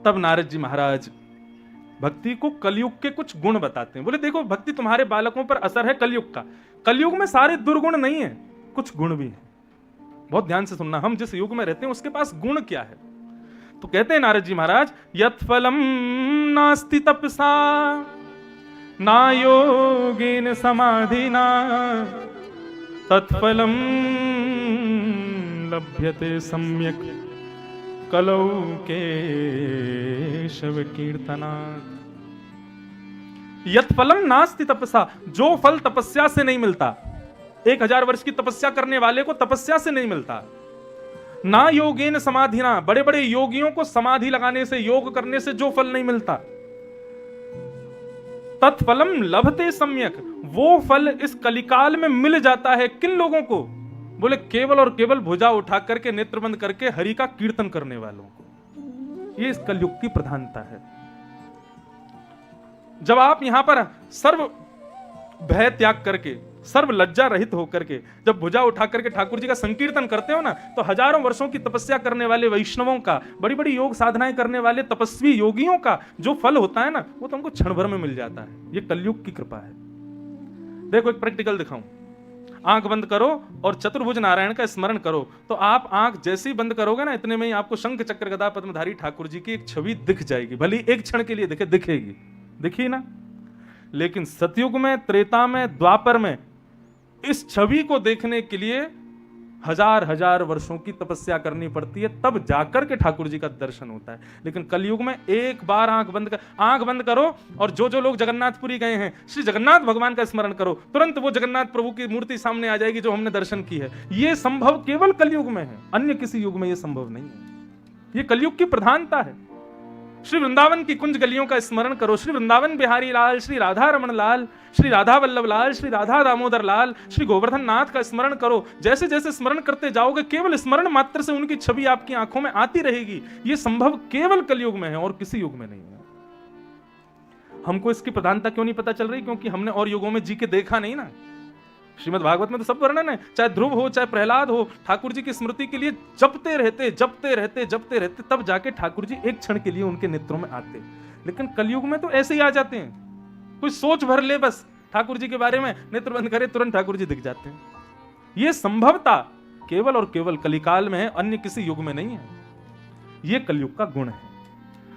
तब नारद जी महाराज भक्ति को कलयुग के कुछ गुण बताते हैं। बोले देखो भक्ति तुम्हारे बालकों पर असर है कलयुग का। कलयुग में सारे दुर्गुण नहीं है, कुछ गुण भी है। बहुत ध्यान से सुनना, हम जिस युग में रहते हैं उसके पास गुण क्या है। तो कहते हैं नारद जी महाराज, यत् फलम नास्ति तपसा ना योगेन समाधिना तत्फलम लभ्यते सम्यक कलौ केशव कीर्तनात्। यत् फलम नास्ति तपसा, जो फल तपस्या से नहीं मिलता, 1000 वर्ष की तपस्या करने वाले को तपस्या से नहीं मिलता। ना योगेन समाधिना, बड़े बड़े योगियों को समाधि लगाने से, योग करने से जो फल नहीं मिलता। तत्फलम लभते सम्यक, वो फल इस कलिकाल में मिल जाता है किन लोगों को? बोले केवल और केवल भुजा उठा करके, नेत्र बंद करके हरि का कीर्तन करने वालों को। ये इस कलयुग की प्रधानता है। जब आप यहां पर सर्व भय त्याग करके, सर्व लज्जा रहित होकर के जब भुजा उठा करके ठाकुर जी का संकीर्तन करते हो ना, तो हजारों वर्षों की तपस्या करने वाले वैष्णवों का, बड़ी बड़ी योग साधनाएं करने वाले तपस्वी योगियों का जो फल होता है ना, वो तुमको क्षण भर में मिल जाता है। ये कलयुग की कृपा है। देखो एक प्रैक्टिकल दिखाऊं, आंख बंद करो और चतुर्भुज नारायण का स्मरण करो, तो आप आंख जैसे ही बंद करोगे ना, इतने में ही आपको शंख चक्र गदा पद्मधारी ठाकुर जी की एक छवि दिख जाएगी। भले एक क्षण के लिए दिखेगी, दिखी ना। लेकिन सतयुग में, त्रेता में, द्वापर में इस छवि को देखने के लिए हजार हजार वर्षों की तपस्या करनी पड़ती है, तब जाकर के ठाकुर जी का दर्शन होता है। लेकिन कलयुग में एक बार आंख बंद करो और जो जो लोग जगन्नाथपुरी गए हैं, श्री जगन्नाथ भगवान का स्मरण करो, तुरंत वो जगन्नाथ प्रभु की मूर्ति सामने आ जाएगी जो हमने दर्शन की है। ये संभव केवल कलयुग में है, अन्य किसी युग में ये संभव नहीं है। ये कलयुग की प्रधानता है। श्री वृंदावन की कुंज गलियों का स्मरण करो, श्री वृंदावन बिहारी लाल, श्री राधा रमण लाल, श्री राधा वल्लभ लाल, श्री राधा दामोदर लाल, श्री गोवर्धन नाथ का स्मरण करो। जैसे जैसे स्मरण करते जाओगे, केवल स्मरण मात्र से उनकी छवि आपकी आंखों में आती रहेगी। यह संभव केवल कलयुग में है और किसी युग में नहीं है। हमको इसकी प्रधानता क्यों नहीं पता चल रही? क्योंकि हमने और युगों में जी के देखा नहीं ना। श्रीमद् भागवत में तो सब वर्णन है, चाहे ध्रुव हो चाहे प्रहलाद हो, ठाकुर जी की स्मृति के लिए जपते रहते, तब जाके ठाकुर जी एक क्षण के लिए उनके नेत्रों में आते। लेकिन कलयुग में तो ऐसे ही आ जाते हैं, कोई सोच भर ले बस ठाकुर जी के बारे में, नेत्र बंद करे तुरंत ठाकुर जी दिख जाते हैं। यह संभवता केवल और केवल कलिकाल में है, अन्य किसी युग में नहीं है। यह कलयुग का गुण है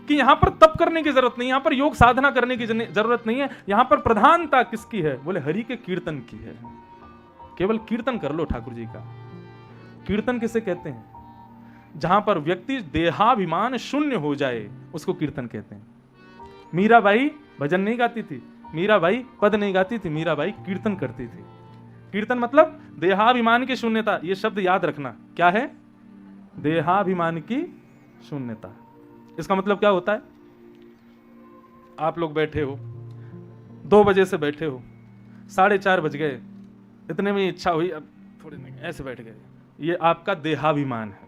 कि यहां पर तप करने की जरूरत नहीं, यहां पर योग साधना करने की जरूरत नहीं है। यहां पर प्रधानता किसकी है? बोले हरि के कीर्तन की है। केवल कीर्तन कर लो ठाकुर जी का। कीर्तन किसे कहते हैं? जहां पर व्यक्ति देहाभिमान शून्य हो जाए उसको कीर्तन कहते हैं। मीराबाई भजन नहीं गाती थी, मीराबाई पद नहीं गाती थी, मीराबाई कीर्तन करती थी। कीर्तन मतलब देहाभिमान की शून्यता। यह शब्द याद रखना, क्या है? देहाभिमान की शून्यता। इसका मतलब क्या होता है? आप लोग बैठे हो, 2 बजे से बैठे हो, 4:30 बज गए, इतने में इच्छा हुई अब थोड़ी नहीं, ऐसे बैठ गए। ये आपका देहाभिमान है,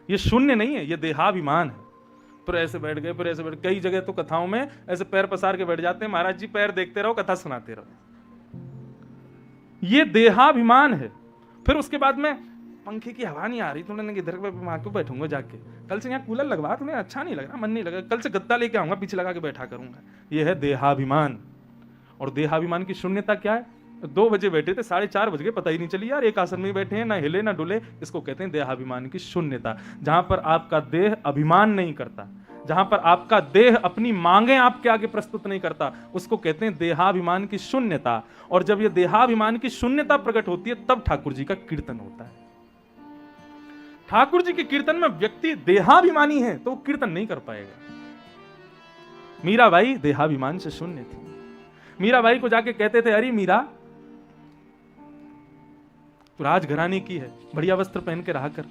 ये शून्य नहीं है, ये देहाभिमान है। फिर ऐसे बैठ गए, फिर ऐसे बैठ। कई जगह तो कथाओं में ऐसे पैर पसार के बैठ जाते हैं, महाराज जी पैर देखते रहो, कथा सुनाते रहो। ये देहाभिमान है। फिर उसके बाद में पंखे की हवा नहीं आ रही, तुमने इधर वहां क्यों बैठूंगा जाके, कल से यहाँ कूलर लगवा, तुम्हें अच्छा नहीं लग रहा, मन नहीं लगा, कल से गद्दा लेके आऊंगा, पीछे लगा के बैठा करूंगा। यह है देहाभिमान। और देहाभिमान की शून्यता क्या है? 2 बजे बैठे थे, 4:30 बज गए, पता ही नहीं चली यार, एक आसन में बैठे हैं, ना हिले ना डुले। इसको कहते हैं देहाभिमान की शून्यता। जहां पर आपका देह अभिमान नहीं करता, जहां पर आपका देह अपनी मांगे आपके आगे प्रस्तुत नहीं करता, उसको कहते हैं देहाभिमान की शून्यता। और जब यह देहाभिमान की शून्यता प्रकट होती है, तब ठाकुर जी का कीर्तन होता है। ठाकुर जी के कीर्तन में व्यक्ति देहाभिमानी है तो वो कीर्तन नहीं कर पाएगा। मीराबाई देहाभिमान से शून्य थी। मीराबाई को जाके कहते थे, अरे मीरा, तू राजघराने की है, बढ़िया वस्त्र पहन के रहा कर,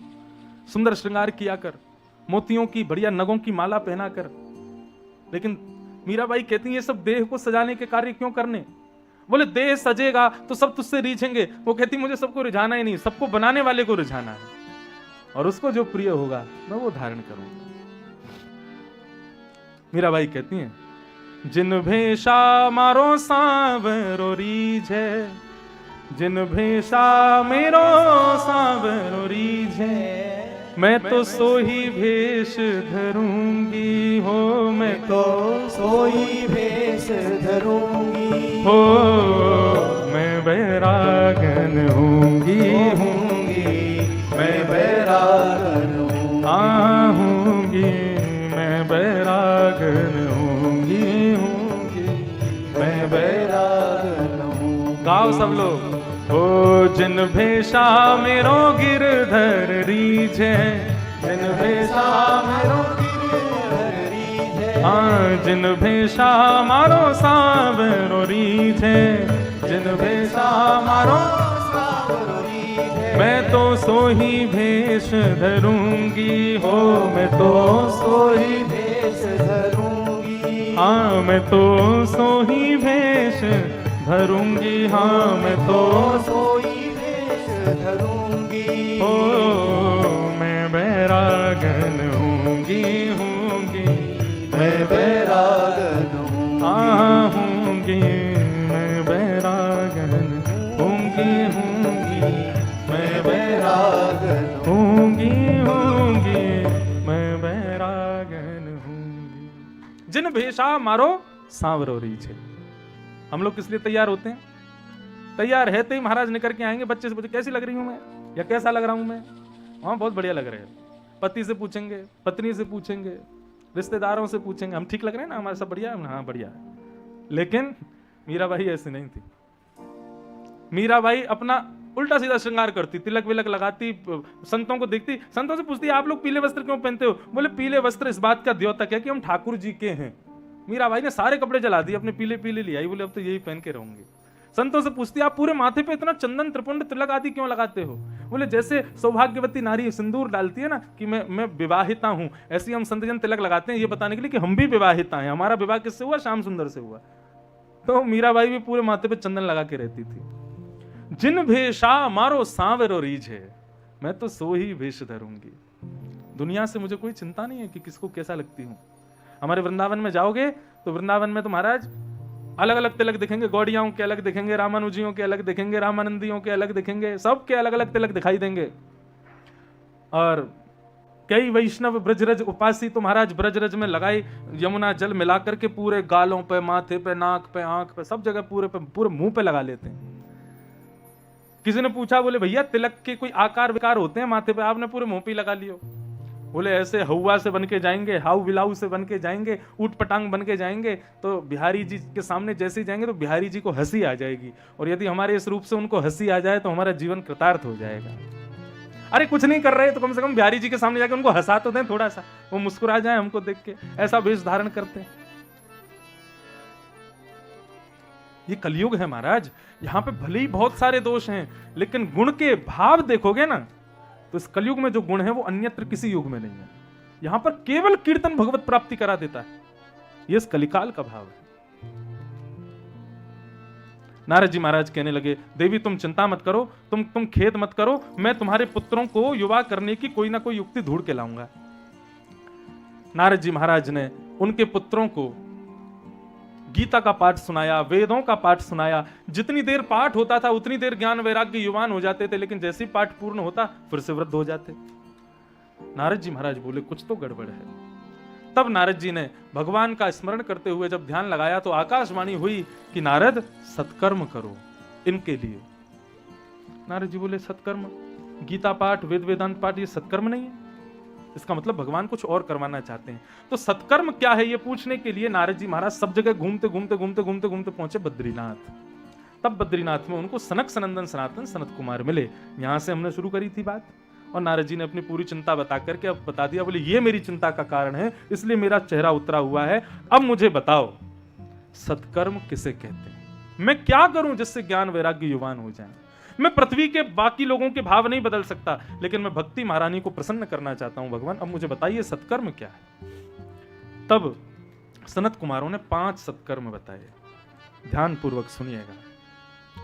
सुंदर श्रृंगार किया कर, मोतियों की बढ़िया नगों की माला पहना कर। लेकिन मीराबाई कहती है, ये सब देह को सजाने के कार्य क्यों करने? बोले देह सजेगा तो सब तुझसे रिझेंगे। वो कहती मुझे सबको रिझाना ही नहीं, सबको बनाने वाले को रिझाना है, और उसको जो प्रिय होगा मैं वो धारण करूंगा। मीराबाई कहती हैं, जिन भेषा मारो सांवरो रीझे, जिन भेषा मेरो सांवरो रीझे, मैं तो सोही भेष धरूंगी हो तो सोई भेष धरूंगी। हो मैं बैरागन होंगी मैं बैरागन आहूंगी, मैं बैरागन होंगी मैं बैरागन हूँ। गाओ सब लोग। हो जिन भेषा मेरो गिरधर रीझे, जिन भेषा मेरो गिरधर रीझे, हाँ जिन भेषा मारो सांवरो रीझे, जिन भेषा मारो सांवरो रीझे, मैं तो सोही भेष धरूंगी। हो मैं तो सोई भेष धरूंगी। हाँ मैं तो सोही भेष धरूंगी। हाँ मैं तो सोई भेष धरूंगी। हो मैं बैरागन होंगी मैं बैरागन हूँ। हाँ होंगी मैं बैरागन होंगी मैं बैरागन होंगी मैं बैरागन होंगी। जिन भेषा मारो सांवरो रीछे। हम लोग किस लिए तैयार होते हैं? तैयार है तो ही महाराज निकल के आएंगे, बच्चे से पूछे कैसी लग रही हूं मैं या कैसा लग रहा हूं मैं, हाँ बहुत बढ़िया लग रहे हैं। पति से पूछेंगे, पत्नी से पूछेंगे, रिश्तेदारों से पूछेंगे हम ठीक लग रहे हैं ना, हमारा सब बढ़िया है, हाँ बढ़िया है। लेकिन मीराबाई ऐसी नहीं थी। मीराबाई अपना उल्टा सीधा श्रृंगार करती, तिलक विलक लगाती, संतों को देखती, संतों से पूछती आप लोग पीले वस्त्र क्यों पहनते हो? बोले पीले वस्त्र इस बात का द्योतक है कि हम ठाकुर जी के हैं। मीराबाई ने सारे कपड़े जला दिए, अपने पीले पीले ले आई, बोले अब तो यही पहन के रहूंगी। संतों से पूछती आप पूरे माथे पे इतना चंदन त्रिपुंड तिलक आदि क्यों लगाते हो? बोले जैसे सौभाग्यवती नारी सिंदूर डालती है ना कि मैं विवाहिता हूं, ऐसे हम संतजन तिलक लगाते हैं ये बताने के लिए कि हम भी विवाहिता हैं, हमारा विवाह किससे हुआ? श्याम सुंदर से हुआ। तो मीराबाई भी पूरे माथे पे चंदन लगा के रहती थी। जिन भेषा मारो सांवरो रीझे, मैं तो सो ही भेष धरूंगी। दुनिया से मुझे कोई चिंता नहीं है कि किसको कैसा लगती हूं। हमारे वृंदावन में जाओगे तो वृंदावन में तो महाराज अलग अलग तिलक दिखेंगे, गौड़ियाओं के अलग दिखेंगे, रामानुजियों के अलग दिखेंगे, रामानंदियों के अलग दिखेंगे, सबके अलग अलग तिलक दिखाई देंगे। और कई वैष्णव ब्रजरज उपासी तो महाराज ब्रजरज में लगाई यमुना जल मिलाकर के पूरे गालों पे, माथे पे, नाक पे, आंख पे, सब जगह पूरे मुंह पे लगा लेते हैं। किसी ने पूछा, बोले भैया तिलक के कोई आकार विकार होते हैं माथे पे, आपने पूरे मुंह पे लगा लियो। बोले ऐसे हवा से बन के जाएंगे, हाउ बिलाऊ से बन के जाएंगे, ऊट पटांग बन के जाएंगे, तो बिहारी जी के सामने जैसे ही जाएंगे तो बिहारी जी को हंसी आ जाएगी, और यदि हमारे इस रूप से उनको हंसी आ जाए तो हमारा जीवन कृतार्थ हो जाएगा। अरे कुछ नहीं कर रहे तो कम से कम बिहारी जी के सामने जाकर उनको हंसा तो दें थोड़ा सा, वो मुस्कुरा जाए हमको देख के, ऐसा वेश धारण करते हैं। ये कलयुग है महाराज, यहाँ पे भले ही बहुत सारे दोष हैं, लेकिन गुण के भाव देखोगे ना तो इस कलयुग में जो गुण है वो अन्यत्र किसी युग में नहीं है। यहां पर केवल कीर्तन भगवत प्राप्ति करा देता है, ये इस कलिकाल का भाव है। नारद जी महाराज कहने लगे, देवी तुम चिंता मत करो, तुम खेद मत करो, मैं तुम्हारे पुत्रों को युवा करने की कोई ना कोई युक्ति ढूंढ के लाऊंगा। नारद जी महाराज ने उनके पुत्रों को गीता का पाठ सुनाया, वेदों का पाठ सुनाया। जितनी देर पाठ होता था उतनी देर ज्ञान वैराग्य युवान हो जाते थे, लेकिन जैसे ही पाठ पूर्ण होता फिर से वृद्ध हो जाते। नारद जी महाराज बोले कुछ तो गड़बड़ है। तब नारद जी ने भगवान का स्मरण करते हुए जब ध्यान लगाया तो आकाशवाणी हुई कि नारद सत्कर्म करो इनके लिए। नारद जी बोले सत्कर्म? गीता पाठ, वेद वेदांत पाठ ये सत्कर्म नहीं है? इसका मतलब भगवान कुछ और करवाना चाहते हैं। तो सत्कर्म क्या है ये पूछने के लिए नारद जी महाराज सब जगह घूमते घूमते पहुंचे बद्रीनाथ। तब बद्रीनाथ में उनको सनक सनंदन सनातन सनत कुमार मिले। यहां से हमने शुरू करी थी बात, और नारद जी ने अपनी पूरी चिंता बता करके अब बता दिया। बोले ये मेरी चिंता का कारण है, इसलिए मेरा चेहरा उतरा हुआ है। अब मुझे बताओ सत्कर्म किसे कहते हैं? मैं क्या करूं जिससे ज्ञान वैराग्य युवान हो जाए? मैं पृथ्वी के बाकी लोगों के भाव नहीं बदल सकता, लेकिन मैं भक्ति महारानी को प्रसन्न करना चाहता हूं। भगवान अब मुझे बताइए सत्कर्म क्या है? तब सनत कुमारों ने 5 सत्कर्म बताए, ध्यान पूर्वक सुनिएगा।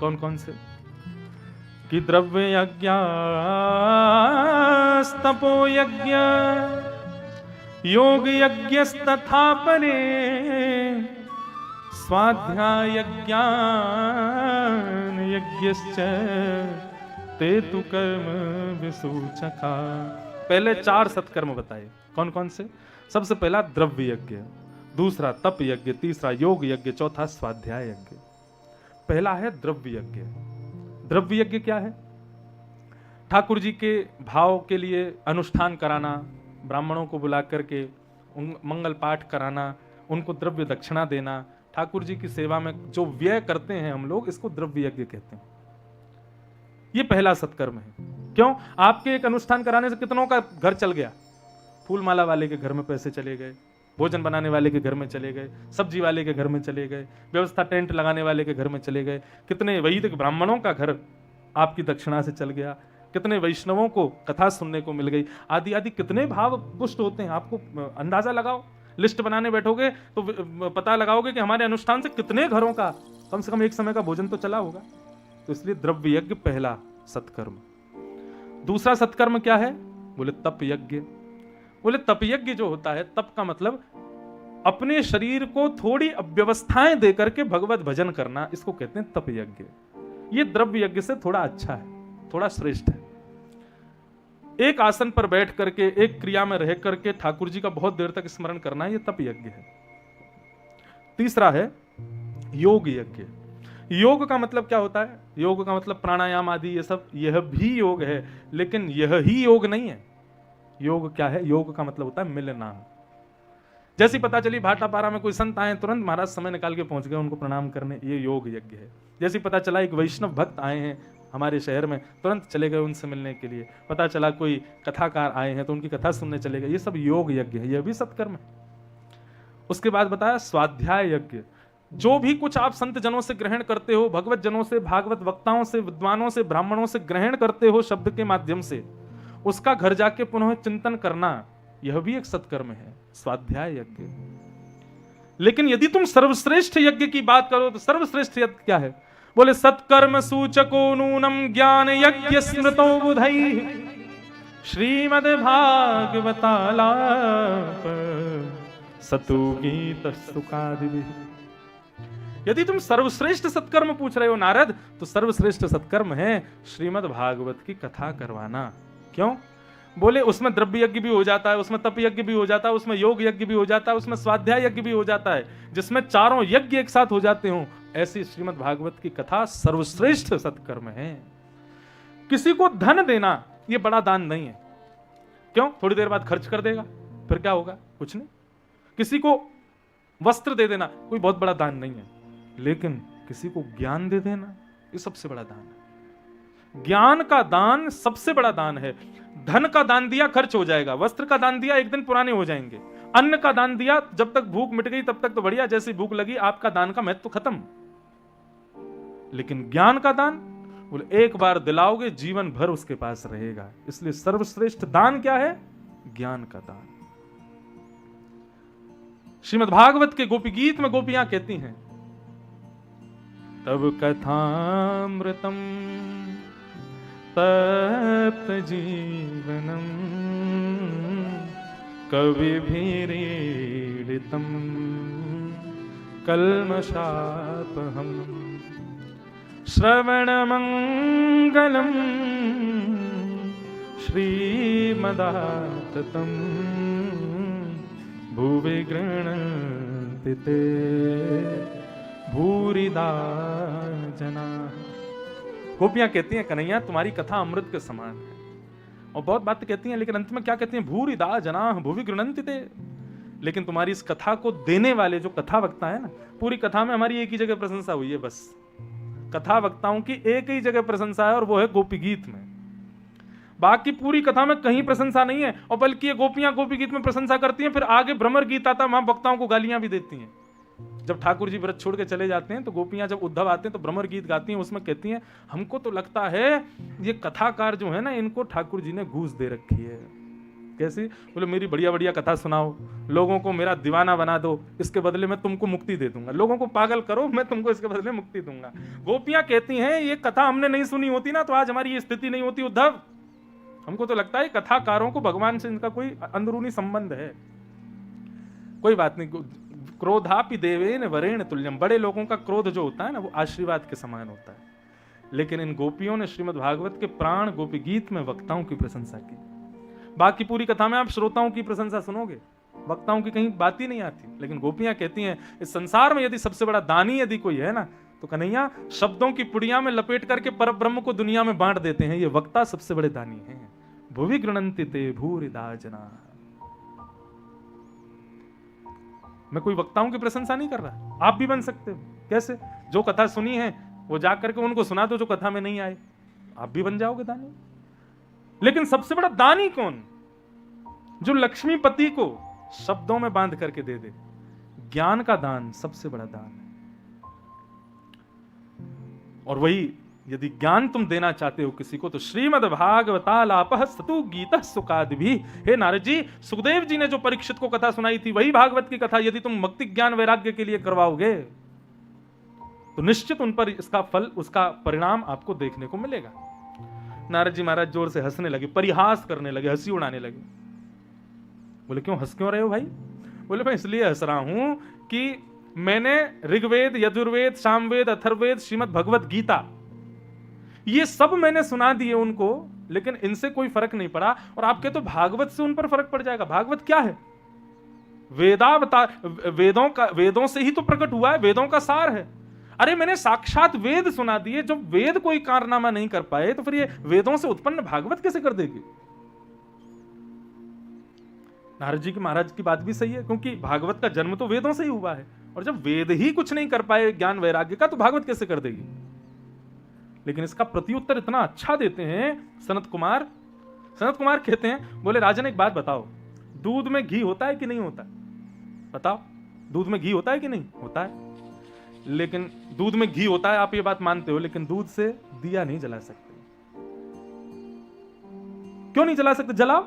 कौन कौन से? कि द्रव्य यज्ञ, तपो यज्ञ, योग यज्ञ तथा परे, स्वाध्याय ज्ञान यज्ञश्च ते तु कर्म विसूचका। पहले 4 सत्कर्म बताए। कौन कौन से? सबसे पहला द्रव्य यज्ञ। दूसरा तप यज्ञ, तीसरा योग यज्ञ, चौथा स्वाध्याय यज्ञ। पहला है द्रव्य यज्ञ। द्रव्य यज्ञ क्या है? ठाकुर जी के भाव के लिए अनुष्ठान कराना, ब्राह्मणों को बुला करके मंगल पाठ कराना, उनको द्रव्य दक्षिणा देना, ठाकुर जी की सेवा में जो व्यय करते हैं हम लोग, इसको द्रव्य यज्ञ कहते हैं। ये पहला सत्कर्म है। क्यों? आपके एक अनुष्ठान कराने से कितनों का घर चल गया। फूल माला वाले के घर में पैसे चले गए, भोजन बनाने वाले के घर में चले गए, सब्जी वाले के घर में चले गए, व्यवस्था टेंट लगाने वाले के घर में चले गए, कितने वैदिक ब्राह्मणों का घर आपकी दक्षिणा से चल गया, कितने वैष्णवों को कथा सुनने को मिल गई, आदि आदि कितने भाव पुष्ट होते हैं। आपको अंदाजा लगाओ, लिस्ट बनाने बैठोगे तो पता लगाओगे कि हमारे अनुष्ठान से कितने घरों का कम से कम एक समय का भोजन तो चला होगा। तो इसलिए द्रव्य यज्ञ पहला सत्कर्म। दूसरा सत्कर्म क्या है? बोले तप यज्ञ। बोले तप यज्ञ जो होता है, तप का मतलब अपने शरीर को थोड़ी अव्यवस्थाएं दे करके भगवत भजन करना, इसको कहते हैं तप यज्ञ। ये द्रव्य यज्ञ से थोड़ा अच्छा है, थोड़ा श्रेष्ठ है। एक आसन पर बैठ करके, एक क्रिया में रह करके ठाकुर जी का बहुत देर तक स्मरण करना, यह तप यज्ञ है। तीसरा है योग यज्ञ। योग का मतलब क्या होता है? योग का मतलब प्राणायाम आदि ये सब, यह भी योग है, लेकिन यह ही योग नहीं है। योग क्या है? योग का मतलब होता है मिलना। जैसी पता चली भाटापारा में कोई संत आए, तुरंत महाराज समय निकाल के पहुंच गए उनको प्रणाम करने, ये योग यज्ञ है। जैसी पता चला एक वैष्णव भक्त आए हैं हमारे शहर में, तुरंत चले गए उनसे मिलने के लिए। पता चला कोई कथाकार आए हैं तो उनकी कथा सुनने चले गए, ये सब योग यज्ञ है, यह भी सत्कर्म है। उसके बाद बताया स्वाध्याय यज्ञ। जो भी कुछ आप संत जनों से ग्रहण करते हो, भगवत जनों से, भागवत वक्ताओं से, विद्वानों से, ब्राह्मणों से ग्रहण करते हो शब्द के माध्यम से, उसका घर जाके पुनः चिंतन करना, यह भी एक सत्कर्म है, स्वाध्याय यज्ञ। लेकिन यदि तुम सर्वश्रेष्ठ यज्ञ की बात करो तो सर्वश्रेष्ठ यज्ञ क्या है? बोले सत्कर्म सूचको नूनम ज्ञान यज्ञ स्मृतो बुधैः श्रीमद् भागवतालाप सतु गीत सुखादिभिः। यदि तुम सर्वश्रेष्ठ सत्कर्म पूछ रहे हो नारद, तो सर्वश्रेष्ठ सत्कर्म है श्रीमद् भागवत की कथा करवाना। क्यों? बोले उसमें द्रव्य यज्ञ भी हो जाता है, उसमें तप यज्ञ भी हो जाता है, उसमें योग यज्ञ भी हो जाता है, उसमें स्वाध्याय यज्ञ भी हो जाता है, जिसमें चारों यज्ञ एक साथ हो जाते हो। ऐसी श्रीमद् भागवत की कथा सर्वश्रेष्ठ सत्कर्म है। किसी को धन देना यह बड़ा दान नहीं है। क्यों? थोड़ी देर बाद खर्च कर देगा, फिर क्या होगा? कुछ नहीं। किसी को वस्त्र दे देना कोई बहुत बड़ा दान नहीं है, लेकिन किसी को ज्ञान दे देना ये सबसे बड़ा दान है। ज्ञान का दान सबसे बड़ा दान है। धन का दान दिया खर्च हो जाएगा, वस्त्र का दान दिया एक दिन पुराने हो जाएंगे, अन्न का दान दिया जब तक भूख मिट गई तब तक तो बढ़िया, जैसी भूख लगी आपका दान का महत्व खत्म। लेकिन ज्ञान का दान बोले एक बार दिलाओगे जीवन भर उसके पास रहेगा। इसलिए सर्वश्रेष्ठ दान क्या है? ज्ञान का दान। श्रीमद् भागवत के गोपी गीत में गोपियां कहती हैं, तब कथामृतम तप्त जीवनम कविभिरीडितम कल्मषापहम श्रवणमंगलम श्रीमदाततम भुवि गृह्णन्ति ते भूरिदा जना। गोपियां कहती हैं कन्हैया तुम्हारी कथा अमृत के समान है, और बहुत बात कहती हैं, लेकिन अंत में क्या कहती हैं? भूरिदा जना भुवि गृह्णन्ति ते। लेकिन तुम्हारी इस कथा को देने वाले जो कथा वक्ता है ना, पूरी कथा में हमारी एक ही जगह प्रशंसा हुई है, बस कथा वक्ताओं की एक ही जगह प्रशंसा है, और वो है गोपी गीत में। बाकी पूरी कथा में कहीं प्रशंसा नहीं है। और बल्कि ये गोपियां गोपी गीत में प्रशंसा करती हैं, फिर आगे भ्रमर गीत आता है, वहां वक्ताओं को गालियां भी देती हैं। जब ठाकुर जी व्रत छोड़ के चले जाते हैं तो गोपियां जब उद्धव आते हैं तो भ्रमर गीत गाती हैं, उसमें कहती हैं हमको तो लगता है ये कथाकार जो है ना, इनको ठाकुर जी ने घूस दे रखी है। कैसी? बोले मेरी बढ़िया बढ़िया कथा सुनाओ, लोगों को मेरा दीवाना बना दो, इसके बदले में तुमको मुक्ति दे दूंगा। लोगों को पागल करो, मैं तुमको इसके बदले मुक्ति दूंगा। गोपियां कहती हैं ये कथा हमने नहीं सुनी होती ना तो आज हमारी ये स्थिति नहीं होती उद्धव। हमको तो लगता है कथाकारों को भगवान से इनका कोई अंदरूनी संबंध है। कोई बात नहीं, क्रोधापि देवेन वरेण तुल्यम। बड़े लोगों का क्रोध जो होता है ना, वो आशीर्वाद के समान होता है। लेकिन इन गोपियों ने श्रीमद् भागवत के प्राण गोपी गीत में वक्ताओं की प्रशंसा की। बाकी पूरी कथा में आप श्रोताओं की प्रशंसा सुनोगे, वक्ताओं की कहीं बात ही नहीं आती। लेकिन गोपियां कहती हैं इस संसार में यदि सबसे बड़ा दानी यदि कोई है ना तो कन्हैया शब्दों की पुड़िया में लपेट करके परब्रह्म को दुनिया में बांट देते हैं, ये वक्ता सबसे बड़े दानी हैं। भुवि गृणन्ति ते भूरिदा जना। मैं कोई वक्ताओं की प्रशंसा नहीं कर रहा, आप भी बन सकते हो। कैसे? जो कथा सुनी है वो जा करके उनको सुना दो जो कथा में नहीं आए, आप भी बन जाओगे दानी। लेकिन सबसे बड़ा दानी कौन? जो लक्ष्मीपति को शब्दों में बांध करके दे दे। ज्ञान का दान सबसे बड़ा दान है। और वही यदि ज्ञान तुम देना चाहते हो किसी को तो श्रीमद् भागवतालापः सतु गीतः सुखादिभिः। हे नारद जी, सुखदेव जी ने जो परीक्षित को कथा सुनाई थी वही भागवत की कथा यदि तुम भक्ति ज्ञान वैराग्य के लिए करवाओगे तो निश्चित उन पर इसका फल, उसका परिणाम आपको देखने को मिलेगा। नारद जी महाराज जोर से हंसने लगे, परिहास करने लगे, हंसी उड़ाने लगे। बोले क्यों हंस क्यों रहे हो भाई? बोले मैं इसलिए हंस रहा हूं कि मैंने ऋग्वेद, यजुर्वेद, सामवेद, अथर्ववेद, श्रीमद् भगवत गीता ये सब मैंने सुना दिए उनको, लेकिन इनसे कोई फर्क नहीं पड़ा। और आप कहते तो भागवत से उन पर फर्क पड़ जाएगा। भागवत क्या है? वेदों से ही तो प्रकट हुआ है, वेदों का सार है। अरे मैंने साक्षात वेद सुना दिए, जब वेद कोई कारनामा नहीं कर पाए तो फिर ये वेदों से उत्पन्न भागवत कैसे कर देगी? नारद जी की महाराज की बात भी सही है, क्योंकि भागवत का जन्म तो वेदों से ही हुआ है। और जब वेद ही कुछ नहीं कर पाए ज्ञान वैराग्य का तो भागवत कैसे कर देगी? लेकिन इसका प्रत्युत्तर इतना अच्छा देते हैं सनत कुमार। सनत कुमार कहते हैं, बोले राजन एक बात बताओ, दूध में घी होता है कि नहीं होता? बताओ, दूध में घी होता है कि नहीं होता है? लेकिन दूध में घी होता है, आप ये बात मानते हो, लेकिन दूध से दिया नहीं जला सकते। क्यों नहीं जला सकते? जलाओ।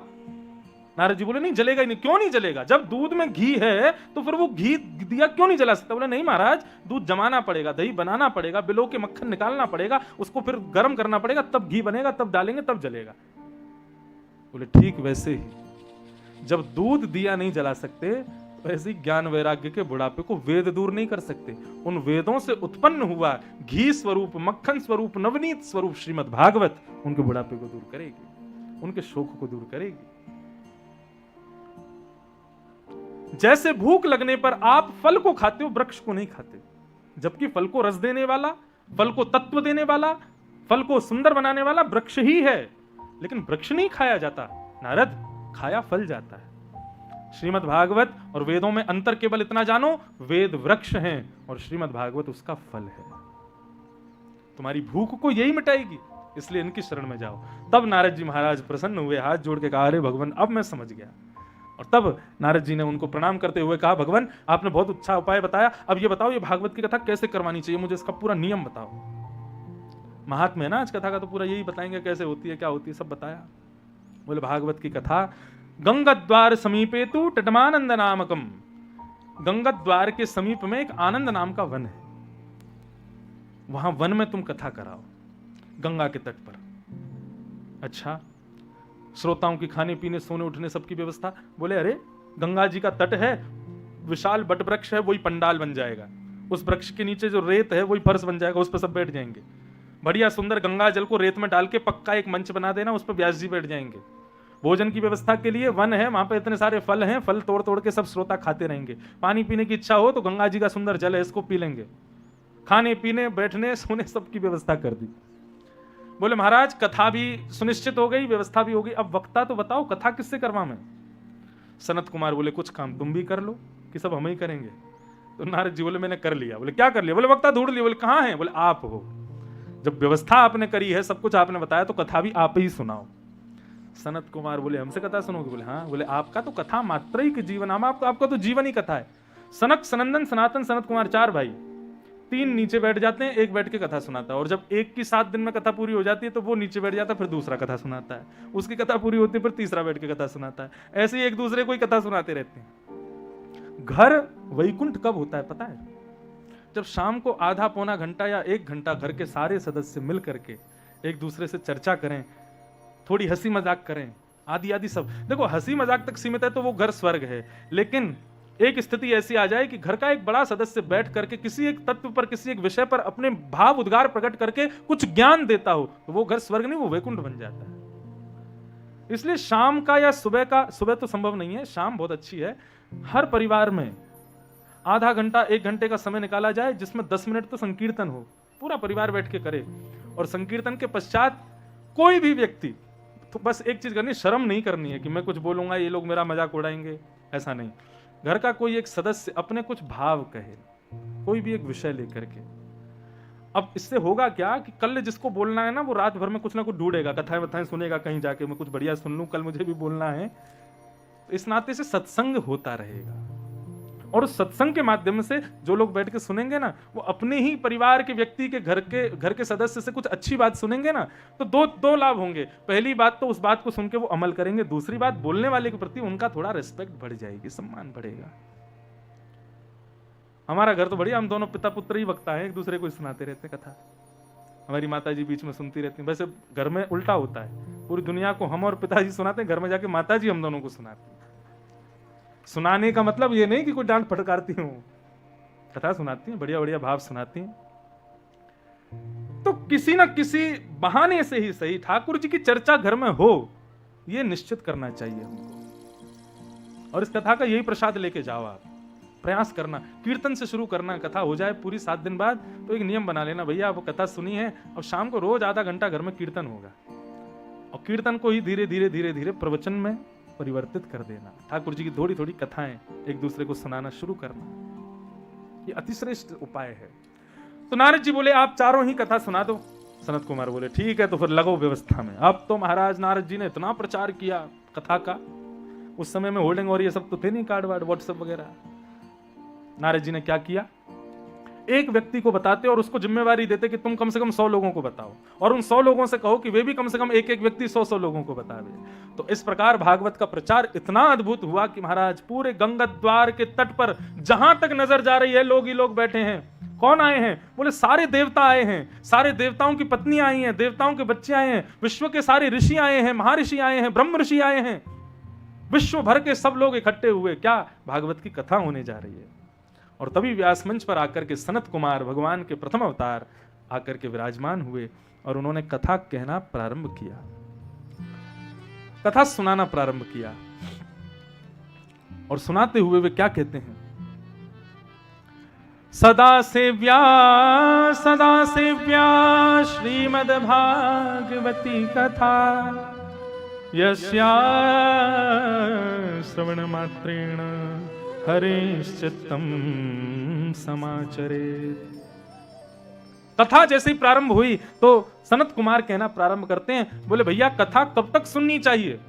नारद जी बोले नहीं जलेगा ही नहीं। क्यों नहीं जलेगा? जब दूध में घी है तो फिर वो घी दिया क्यों नहीं जला सकता? बोले नहीं महाराज, दूध जमाना पड़ेगा, दही बनाना पड़ेगा, बिलो के मक्खन निकालना पड़ेगा, उसको फिर गर्म करना पड़ेगा, तब घी बनेगा, तब डालेंगे, तब जलेगा। बोले ठीक वैसे ही जब दूध दिया नहीं जला सकते वैसे ही ज्ञान वैराग्य के बुढ़ापे को वेद दूर नहीं कर सकते। उन वेदों से उत्पन्न हुआ घी स्वरूप, मक्खन स्वरूप, नवनीत स्वरूप श्रीमद् भागवत उनके बुढ़ापे को दूर करेगी, उनके शोक को दूर करेगी। जैसे भूख लगने पर आप फल को खाते हो, वृक्ष को नहीं खाते, जबकि फल को रस देने वाला, फल को तत्व देने वाला, फल को सुंदर बनाने वाला वृक्ष ही है। लेकिन वृक्ष नहीं खाया जाता नारद, खाया फल जाता है। श्रीमद् भागवत और वेदों में अंतर केवल इतना जानो, वेद वृक्ष हैं और श्रीमद् भागवत उसका फल है। तुम्हारी भूख को यही मिटाएगी, इसलिए इनकी शरण में जाओ। तब नारद जी महाराज प्रसन्न हुए, हाथ जोड़ के कहा, अरे भगवान अब मैं समझ गया। और तब नारद जी ने उनको प्रणाम करते हुए कहा, भगवान आपने बहुत अच्छा उपाय बताया, अब ये बताओ ये भागवत की कथा कैसे करवानी चाहिए, मुझे इसका पूरा नियम बताओ। महात्मा है ना आज कथा का, तो पूरा यही बताएंगे कैसे होती है, क्या होती है, सब बताया। बोले भागवत की कथा, गंगा द्वार समीपे तु टटमानंद नामकम। गंगा द्वार के समीप में एक आनंद नाम का वन है, वहां वन में तुम कथा कराओ, गंगा के तट पर। अच्छा, श्रोताओं की खाने पीने सोने उठने सबकी व्यवस्था? बोले अरे गंगा जी का तट है, विशाल बट वृक्ष है, वही पंडाल बन जाएगा, उस वृक्ष के नीचे जो रेत है वही फर्श बन जाएगा, उस पर सब बैठ जाएंगे। बढ़िया सुंदर गंगा जल को रेत में डाल के पक्का एक मंच बना देना, उस पर व्यास जी बैठ जाएंगे। भोजन की व्यवस्था के लिए वन है, वहां पे इतने सारे फल हैं, फल तोड़ तोड़ के सब श्रोता खाते रहेंगे। पानी पीने की इच्छा हो तो गंगा जी का सुंदर जल है, इसको पी लेंगे। खाने पीने बैठने सोने सबकी व्यवस्था कर दी। बोले महाराज कथा भी सुनिश्चित हो गई, व्यवस्था भी हो गई, अब वक्ता तो बताओ कथा किससे करवा मैं? सनत कुमार बोले कुछ काम तुम भी कर लो कि सब हम ही करेंगे? तो नारद जी बोले मैंने कर लिया। बोले क्या कर लिया? बोले वक्ता ढूंढ लिया। बोले कहाँ है? बोले आप हो। जब व्यवस्था आपने करी है, सब कुछ आपने बताया, तो कथा भी आप ही सुनाओ। सनत कुमार बोले हमसे कथा सुनोगे? बोले हाँ। बोले आपका तो कथा मात्र ही जीवन, आपका तो जीवन ही कथा है। सनक, सनंदन, सनातन, सनत कुमार 4 भाई, 3 नीचे बैठ जाते हैं, एक बैठ के कथा सुनाता है। और जब एक की 7 दिन में कथा पूरी हो जाती है तो वो नीचे बैठ जाता है, फिर दूसरा कथा सुनाता है, उसकी कथा पूरी होती है, फिर तीसरा बैठ के कथा सुनाता है। ऐसे ही एक दूसरे को ही कथा सुनाते रहते हैं। घर वैकुंठ कब होता है पता है? जब शाम को आधा पौना घंटा या 1 घंटा घर के सारे सदस्य मिल करके एक दूसरे से चर्चा करें, थोड़ी हंसी मजाक करें, आदि आदि सब। देखो हंसी मजाक तक सीमित है तो वो घर स्वर्ग है, लेकिन एक स्थिति ऐसी आ जाए कि घर का एक बड़ा सदस्य बैठ करके किसी एक तत्व पर, किसी एक विषय पर अपने भाव उद्गार प्रकट करके कुछ ज्ञान देता हो, तो वो घर स्वर्ग नहीं, वो वैकुंठ बन जाता है। इसलिए शाम का या सुबह का, सुबह तो संभव नहीं है, शाम बहुत अच्छी है, हर परिवार में आधा घंटा 1 घंटे का समय निकाला जाए जिसमें 10 मिनट तो संकीर्तन हो, पूरा परिवार बैठ के करे। और संकीर्तन के पश्चात कोई भी व्यक्ति तो बस एक चीज करनी, शर्म नहीं करनी है कि मैं कुछ बोलूंगा ये लोग मेरा मजाक उड़ाएंगे, ऐसा नहीं। घर का कोई एक सदस्य अपने कुछ भाव कहे, कोई भी एक विषय लेकर के। अब इससे होगा क्या कि कल जिसको बोलना है ना वो रात भर में कुछ ना कुछ ढूंढेगा, कथाएं वथाएं सुनेगा, कहीं जाके मैं कुछ बढ़िया सुन लूं, कल मुझे भी बोलना है। तो इस नाते से सत्संग होता रहेगा, और उस सत्संग के माध्यम से जो लोग बैठ के सुनेंगे ना, वो अपने ही परिवार के व्यक्ति के घर के सदस्य से कुछ अच्छी बात सुनेंगे ना, तो दो लाभ होंगे। पहली बात तो उस बात को सुन के वो अमल करेंगे, दूसरी बात बोलने वाले के प्रति उनका थोड़ा रिस्पेक्ट बढ़ जाएगी, सम्मान बढ़ेगा। हमारा घर तो बढ़िया, हम दोनों पिता पुत्र ही वक्ता है, एक दूसरे को सुनाते रहते कथा। हमारी माता जी बीच में सुनती रहती हैं। वैसे घर में उल्टा होता है, पूरी दुनिया को हम और पिताजी सुनाते हैं, घर में जाके माता जी हम दोनों को सुनाती हैं। सुनाने का मतलब ये नहीं कि कोई डांट फटकारती हूं, कथा सुनाती हैं, बढ़िया बढ़िया भाव सुनाती हैं। तो किसी ना किसी बहाने से ही सही ठाकुर जी की चर्चा घर में हो, यह निश्चित करना चाहिए हमको। और इस कथा का यही प्रसाद लेके जाओ आप, प्रयास करना, कीर्तन से शुरू करना। कथा हो जाए पूरी 7 दिन बाद तो एक नियम बना लेना, भैया वो कथा सुनी है, अब शाम को रोज आधा घंटा घर में कीर्तन होगा, और कीर्तन को ही धीरे धीरे धीरे धीरे प्रवचन में परिवर्तित कर देना। ठाकुर जी की थोड़ी थोड़ी कथाएं एक दूसरे को सुनाना शुरू करना, ये अतिश्रेष्ठ उपाय है। तो नारद जी बोले आप चारों ही कथा सुना दो। सनत कुमार बोले ठीक है, तो फिर लगो व्यवस्था में। अब तो महाराज नारद जी ने इतना प्रचार किया कथा का, उस समय में होल्डिंग और ये सब तो थे नहीं, कार्ड वार्ड व्हाट्सएप वगैरह। नारद जी ने क्या किया, एक व्यक्ति को बताते और उसको जिम्मेवारी देते कि तुम कम से कम 100 लोगों को बताओ, और उन 100 लोगों से कहो कि वे भी कम से कम एक एक व्यक्ति 100 लोगों को बतावे। तो इस प्रकार भागवत का प्रचार इतना अद्भुत हुआ कि महाराज पूरे गंगा द्वार के तट पर जहां तक नजर जा रही है लोग ही लोग बैठे हैं। कौन आए हैं? बोले सारे देवता आए हैं, सारे देवताओं की पत्नियां आई हैं, देवताओं के बच्चे आए हैं, विश्व के सारे ऋषि आए हैं, महर्षि आए हैं, ब्रह्म ऋषि आए हैं, विश्व भर के सब लोग इकट्ठे हुए। क्या भागवत की कथा होने जा रही है। और तभी व्यास मंच पर आकर के सनत कुमार भगवान के प्रथम अवतार आकर के विराजमान हुए और उन्होंने कथा कहना प्रारंभ किया, कथा सुनाना प्रारंभ किया। और सुनाते हुए वे क्या कहते हैं, सदा सेव्या श्रीमद् भागवती कथा, यस्या श्रवण मात्रेण हरिश्चित्तम समाचरेत्। कथा जैसे ही प्रारंभ हुई तो सनत कुमार कहना प्रारंभ करते हैं, बोले भैया कथा कब तक सुननी चाहिए।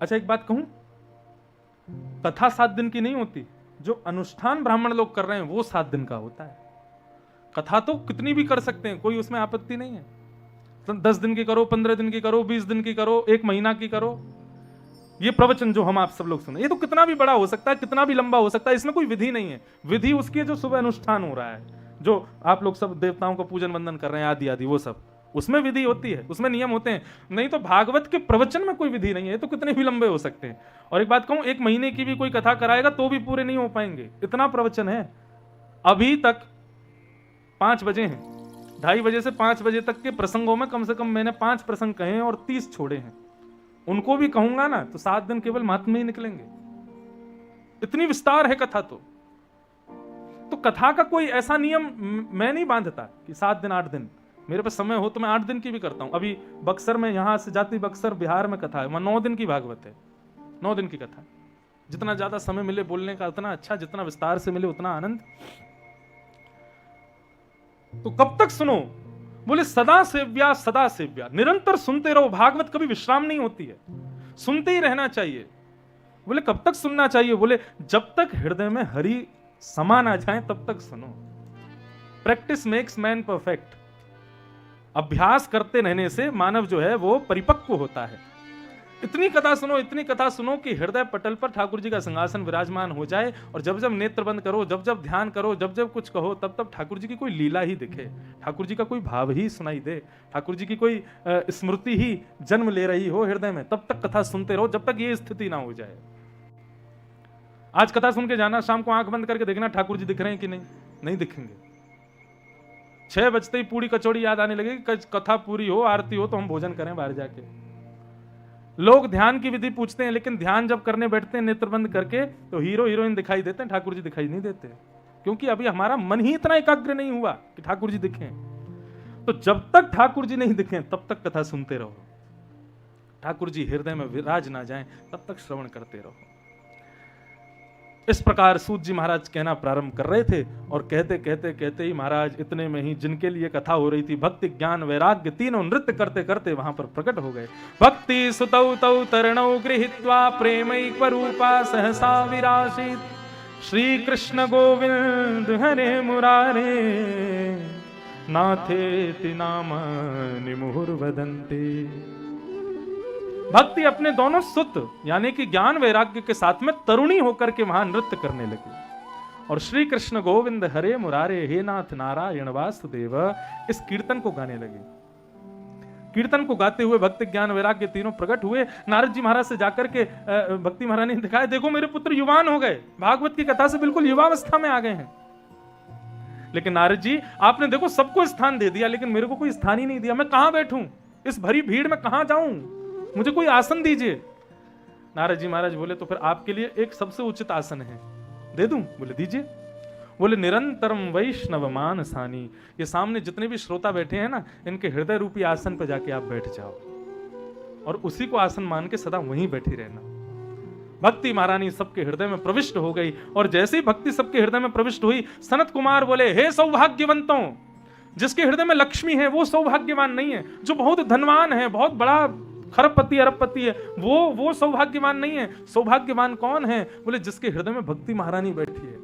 अच्छा एक बात कहूं, कथा 7 दिन की नहीं होती, जो अनुष्ठान ब्राह्मण लोग कर रहे हैं वो 7 दिन का होता है। कथा तो कितनी भी कर सकते हैं, कोई उसमें आपत्ति नहीं है। 10 दिन की करो, 15 दिन की करो, 20 दिन की करो, 1 महीना की करो। ये प्रवचन जो हम आप सब लोग सुने, ये तो कितना भी बड़ा हो सकता है, कितना भी लंबा हो सकता है, इसमें कोई विधि नहीं है। विधि उसकी है जो सुबह अनुष्ठान हो रहा है, जो आप लोग सब देवताओं को पूजन वंदन कर रहे हैं आदि आदि, वो सब उसमें विधि होती है, उसमें नियम होते हैं। नहीं तो भागवत के प्रवचन में कोई विधि नहीं है, तो कितने भी लंबे हो सकते हैं। और एक बात कहूं, 1 महीने की भी कोई कथा कराएगा तो भी पूरे नहीं हो पाएंगे, इतना प्रवचन है। अभी तक 5 बजे हैं, 2:30 बजे से 5 बजे तक के प्रसंगों में कम से कम मैंने 5 प्रसंग कहे हैं और 30 छोड़े हैं। उनको भी कहूंगा ना तो 7 दिन केवल महात्म्य ही निकलेंगे, इतनी विस्तार है कथा। तो कथा का कोई ऐसा नियम मैं नहीं बांधता कि 7 दिन 8 दिन। मेरे पास समय हो तो मैं 8 दिन की भी करता हूं। अभी बक्सर में, यहां से जाती बक्सर बिहार में कथा है, वहां 9 दिन की भागवत है, 9 दिन की कथा। जितना ज्यादा समय मिले बोलने का उतना अच्छा, जितना विस्तार से मिले उतना आनंद। तो कब तक सुनो? बोले सदा सेव्या, निरंतर सुनते रहो। भागवत कभी विश्राम नहीं होती है, सुनते ही रहना चाहिए। बोले कब तक सुनना चाहिए? बोले जब तक हृदय में हरि समा ना जाए तब तक सुनो। Practice makes man perfect. अभ्यास करते रहने से मानव जो है वो परिपक्व होता है। इतनी कथा सुनो, इतनी कथा सुनो कि हृदय पटल पर ठाकुर जी का सिंहासन विराजमान हो जाए, और जब जब नेत्र बंद करो, जब जब ध्यान करो, जब जब कुछ कहो, तब तब ठाकुर जी की कोई लीला ही दिखे, ठाकुर जी का कोई भाव ही सुनाई दे, ठाकुर जी की कोई स्मृति ही जन्म ले रही हो हृदय में, तब तक कथा सुनते रहो, जब तक ये स्थिति ना हो जाए। आज कथा सुन के जाना, शाम को आंख बंद करके देखना ठाकुर जी दिख रहे हैं कि नहीं, नहीं दिखेंगे। 6 बजते ही पूरी कचौड़ी याद आने लगेगी, कथा पूरी हो, आरती हो तो हम भोजन करें बाहर जाके। लोग ध्यान की विधि पूछते हैं, लेकिन ध्यान जब करने बैठते हैं नेत्र बंद करके तो हीरो हीरोइन दिखाई देते हैं, ठाकुर जी दिखाई नहीं देते, क्योंकि अभी हमारा मन ही इतना एकाग्र नहीं हुआ कि ठाकुर जी दिखें। तो जब तक ठाकुर जी नहीं दिखें तब तक कथा सुनते रहो, ठाकुर जी हृदय में विराज ना जाएं तब तक श्रवण करते रहो। इस प्रकार सूत जी महाराज कहना प्रारंभ कर रहे थे, और कहते कहते कहते ही महाराज इतने में ही जिनके लिए कथा हो रही थी, भक्ति ज्ञान वैराग्य तीनों नृत्य करते करते वहां पर प्रकट हो गए। भक्ति सुतौ तौ तरणौ गृहीत्वा प्रेमैक रूपा सहसा विराशित, श्री कृष्ण गोविंद हरे मुरारे नाथेति नामानि मुहुर्वदन्ते। भक्ति अपने दोनों सुत यानी कि ज्ञान वैराग्य के साथ में तरुणी होकर के वहां नृत्य करने लगी, और श्री कृष्ण गोविंद हरे मुरारे हे नाथ नारायण वासुदेव इस कीर्तन को गाने लगे। कीर्तन को गाते हुए भक्ति ज्ञान वैराग्य तीनों प्रकट हुए। नारद जी महाराज से जाकर के भक्ति महारानी ने दिखाया, देखो मेरे पुत्र युवान हो गए, भागवत की कथा से बिल्कुल युवावस्था में आ गए हैं। लेकिन नारद जी आपने देखो सबको स्थान दे दिया, लेकिन मेरे को कोई स्थान ही नहीं दिया, मैं कहां बैठूं, इस भरी भीड़ में कहां जाऊं, मुझे कोई आसन दीजिए। नारद जी महाराज बोले, तो फिर आपके लिए एक सबसे उचित आसन है, दे दूं? बोले दीजिए। बोले निरंतरम वैष्णव मानसानी, ये सामने जितने भी श्रोता बैठे हैं ना, इनके हृदय रूपी आसन पर जाके आप बैठ जाओ और उसी को आसन मान के सदा वहीं बैठी रहना। भक्ति महारानी सबके हृदय में प्रविष्ट हो गई, और जैसे ही भक्ति सबके हृदय में प्रविष्ट हुई, सनत कुमार बोले, हे सौभाग्यवंतों, जिसके हृदय में लक्ष्मी है वो सौभाग्यवान नहीं है, जो बहुत धनवान है, बहुत बड़ा खरबपति अरबपति है, वो सौभाग्यवान नहीं है। सौभाग्यवान कौन है? बोले जिसके हृदय में भक्ति महारानी बैठी है।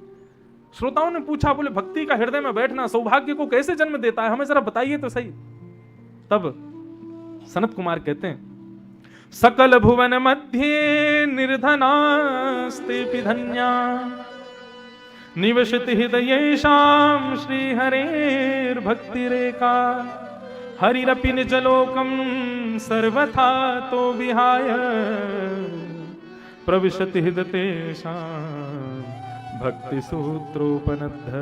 श्रोताओं ने पूछा, बोले भक्ति का हृदय में बैठना सौभाग्य को कैसे जन्म देता है, हमें जरा बताइए तो सही। तब सनत कुमार कहते हैं, सकल भुवन मध्य निर्धनास्ते धन्या निवसति हृदयेषां श्री हरेर् भक्ति रेखा हरिरपि निजलोकं सर्वथा तो विहाय प्रविशति हृदयेषां भक्ति सूत्रोपनद्ध।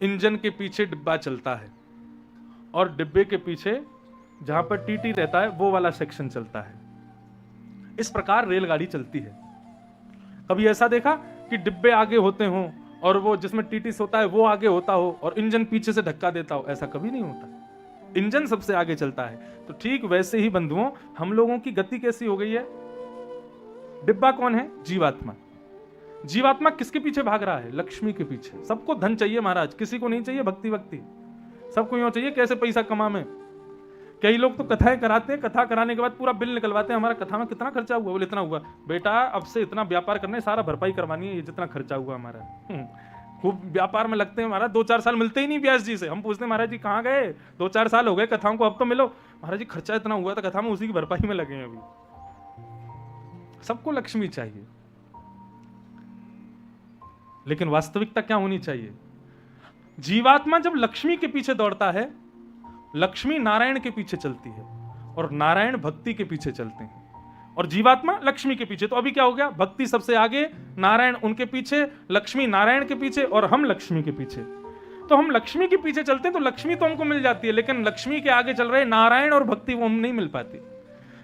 इंजन के पीछे डिब्बा चलता है, और डिब्बे के पीछे जहां पर टीटी रहता है वो वाला सेक्शन चलता है। इस प्रकार रेलगाड़ी चलती है। कभी ऐसा देखा कि डिब्बे आगे होते हों और वो जिसमें टीटी होता है वो आगे होता हो और इंजन पीछे से धक्का देता हो? ऐसा कभी नहीं होता, इंजन सबसे आगे चलता है। तो ठीक वैसे ही बंधुओं, हम लोगों की गति कैसी हो गई है? डिब्बा कौन है? जीवात्मा। जीवात्मा किसके पीछे भाग रहा है? लक्ष्मी के पीछे। सबको धन चाहिए महाराज, किसी को नहीं चाहिए भक्ति भक्ति, सबको यूं चाहिए कैसे पैसा कमा में। कई लोग तो कथाएं कराते हैं, कथा कराने के बाद पूरा बिल निकलवाते हैं, हमारा कथा में कितना खर्चा हुआ? बोले इतना हुआ। बेटा अब से इतना व्यापार करना है, सारा भरपाई करवानी है, ये जितना खर्चा हुआ हमारा। खूब व्यापार में लगते हैं महाराज, 2-4 साल मिलते ही नहीं व्यास जी से। हम पूछते हैं महाराज जी कहाँ गए, 2-4 साल हो गए कथाओं को, अब तो मिलो। महाराज जी खर्चा इतना हुआ था कथा में, उसी की भरपाई में लगे हैं अभी। सबको लक्ष्मी चाहिए, लेकिन वास्तविकता क्या होनी चाहिए? जीवात्मा जब लक्ष्मी के पीछे दौड़ता है, लक्ष्मी नारायण के पीछे चलती है और नारायण भक्ति के पीछे चलते हैं, और जीवात्मा लक्ष्मी के पीछे। तो अभी क्या हो गया? भक्ति सबसे आगे, नारायण उनके पीछे, लक्ष्मी नारायण के पीछे और हम लक्ष्मी के पीछे। तो हम लक्ष्मी के पीछे चलते हैं तो लक्ष्मी तो हमको मिल जाती है, लेकिन लक्ष्मी के आगे चल रहे नारायण और भक्ति वो हम नहीं मिल पाती।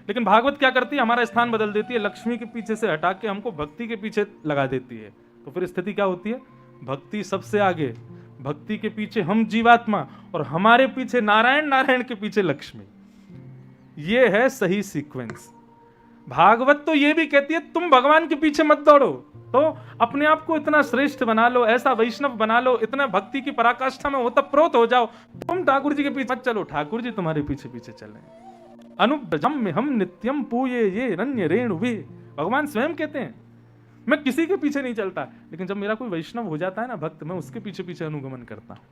लेकिन भागवत क्या करती है? हमारा स्थान बदल देती है, लक्ष्मी के पीछे से हटा के हमको भक्ति के पीछे लगा देती है। तो फिर स्थिति क्या होती है? भक्ति सबसे आगे, भक्ति के पीछे हम जीवात्मा, और हमारे पीछे नारायण, नारायण के पीछे लक्ष्मी। ये है सही सीक्वेंस। भागवत तो ये भी कहती है तुम भगवान के पीछे मत दौड़ो, तो अपने आप को इतना श्रेष्ठ बना लो, ऐसा वैष्णव बना लो, इतना भक्ति की पराकाष्ठा में ओतप्रोत हो जाओ, तुम ठाकुर जी के पीछे मत चलो, ठाकुर जी तुम्हारे पीछे पीछे चले। अनुब्रजम में हम नित्यम पूये ये रण्य रेणु वे। भगवान स्वयं कहते हैं मैं किसी के पीछे नहीं चलता, लेकिन जब मेरा कोई वैष्णव हो जाता है ना भक्त, मैं उसके पीछे पीछे अनुगमन करता हूं।